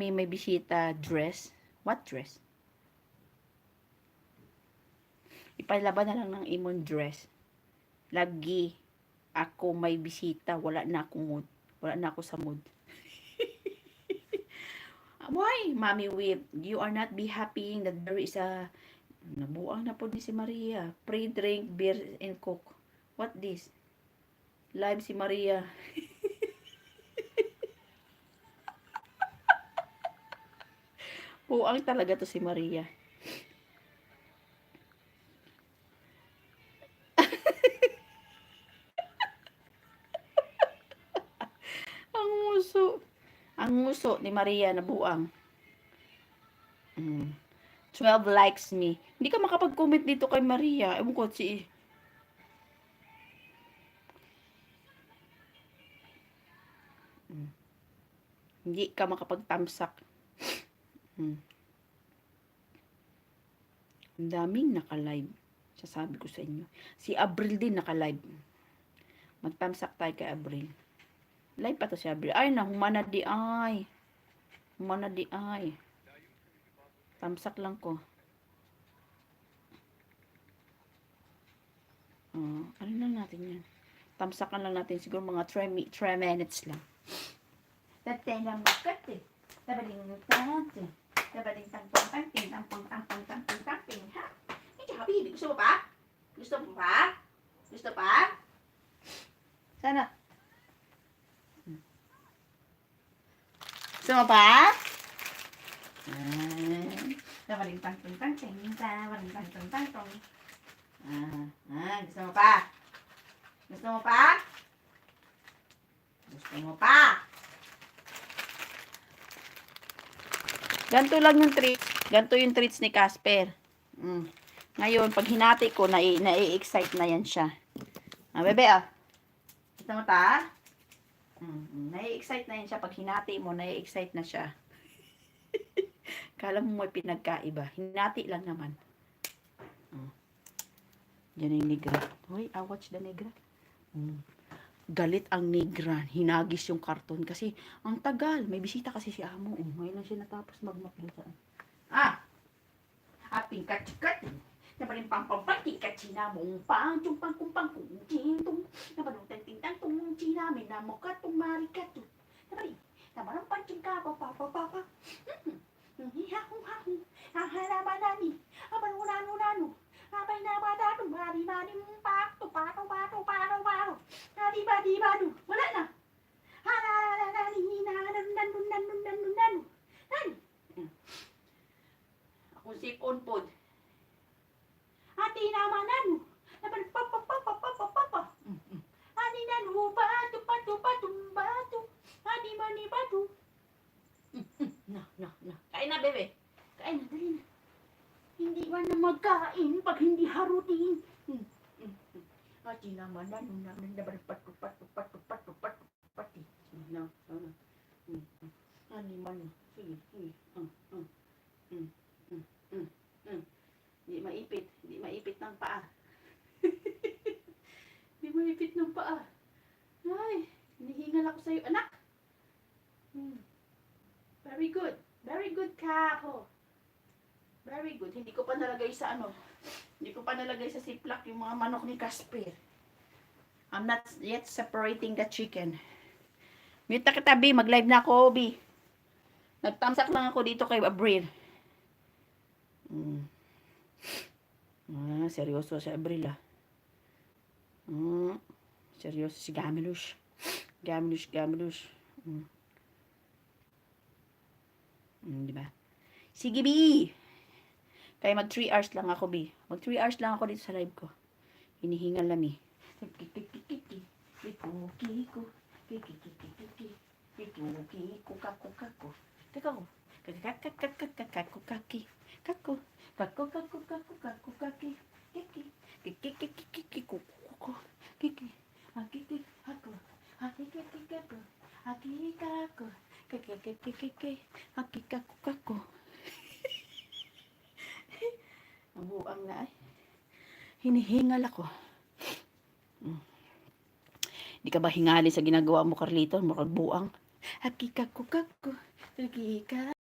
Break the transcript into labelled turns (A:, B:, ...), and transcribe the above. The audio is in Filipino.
A: may bisita dress. What dress? Ipalaban na lang ng imong dress. Lagi ako may bisita, wala na akong mood. Wala na ako sa mood. Why, Mommy Whip? You are not be happy that there is a nabuang na po ni si Maria. Pre-drink, beer, and coke. What this? Live si Maria. Buang talaga to si Maria. Ang muso. Ang muso ni Maria na buang. 12 likes me. Hindi ka makapag-comment dito kay Maria. Ewan ko si... Hindi ka makapag-tamsak. Ang daming naka-live. Sasabi ko sa inyo. Si Abril din naka-live. Magtamsak tayo kay Abril. Live pa to si Abril. Ay, humana di ay. Humana di ay. Tamsak lang ko. Ano lang natin yan? Tamsakan lang natin. Siguro mga 3 minutes lang. Tatay lang magkati. Tabaling tante. Tabaling tampang-tamping. Tampang-tampang-tamping-tamping. Ha? Hindi, habibi. Gusto mo pa? Gusto mo pa? Gusto pa? Sana. Gusto mo pa? Tabaling tampang-tamping. Tabaling tampang-tamping. Gusto mo pa? Gusto mo pa? Gusto mo pa? Ganto lang yung treats. Ganto yung treats ni Casper. Ngayon, pag hinati ko, nai-excite na yan siya. Bebe, Gusto mo ta? Nai-excite na yan siya. Pag hinati mo, nai-excite na siya. Kala mo may pinagkaiba. Hinati lang naman. Yan yung negra. Hoy, I watch the negra. Galit ang negra. Hinagis yung karton kasi ang tagal. May bisita kasi si amo. Ngayon lang siya natapos magmakita. Aping kachikat. Napaling pang-pang-pati kachina mong pang-chung-pang-kung-pang-kung-ching-tung. Napaling tang-ting-tang-tung china may namukat-tung marikato. Napaling napalang pang-ching-ka-pa-pa-pa-pa. Hihahong-hahong. Hahalaman-nani. Apan-unano-nano. Abay na ba dato, mari-mari mong pato. Nadi-ba-di-ba-do. Wala na. Nani. Ako sipon pod. Ati naman nano. Naman papa. Ani nano, bato. Adi-mani-bato. Na. Kain na, bebe. Kain na, dali na. Hindi man na magkain pag hindi harutin. Ati naman naman pati. No. Ani man. Sige. Hindi maipit ng paa. Hindi maipit ng paa. Ay, hinihingal ako sa'yo, anak. Very good ka ako. Very good. Hindi ko pa nalagay sa ziplock yung mga manok ni Casper. I'm not yet separating the chicken. Mute na kita, B. Mag-live na ako, B. Nagtamsak lang ako dito kay Abril. Seryoso si Abril, seryoso si Gamelush. Diba? Sige, B. Kaya mag 3 hours lang ako, B. Mag 3 hours lang ako dito sa live ko. Hinihingal lang, Ang buang na ay. Hinihingal ako. Di ka ba hingali sa ginagawa mo, Carlito? Mukhang buang. Hakikako. Pergi ka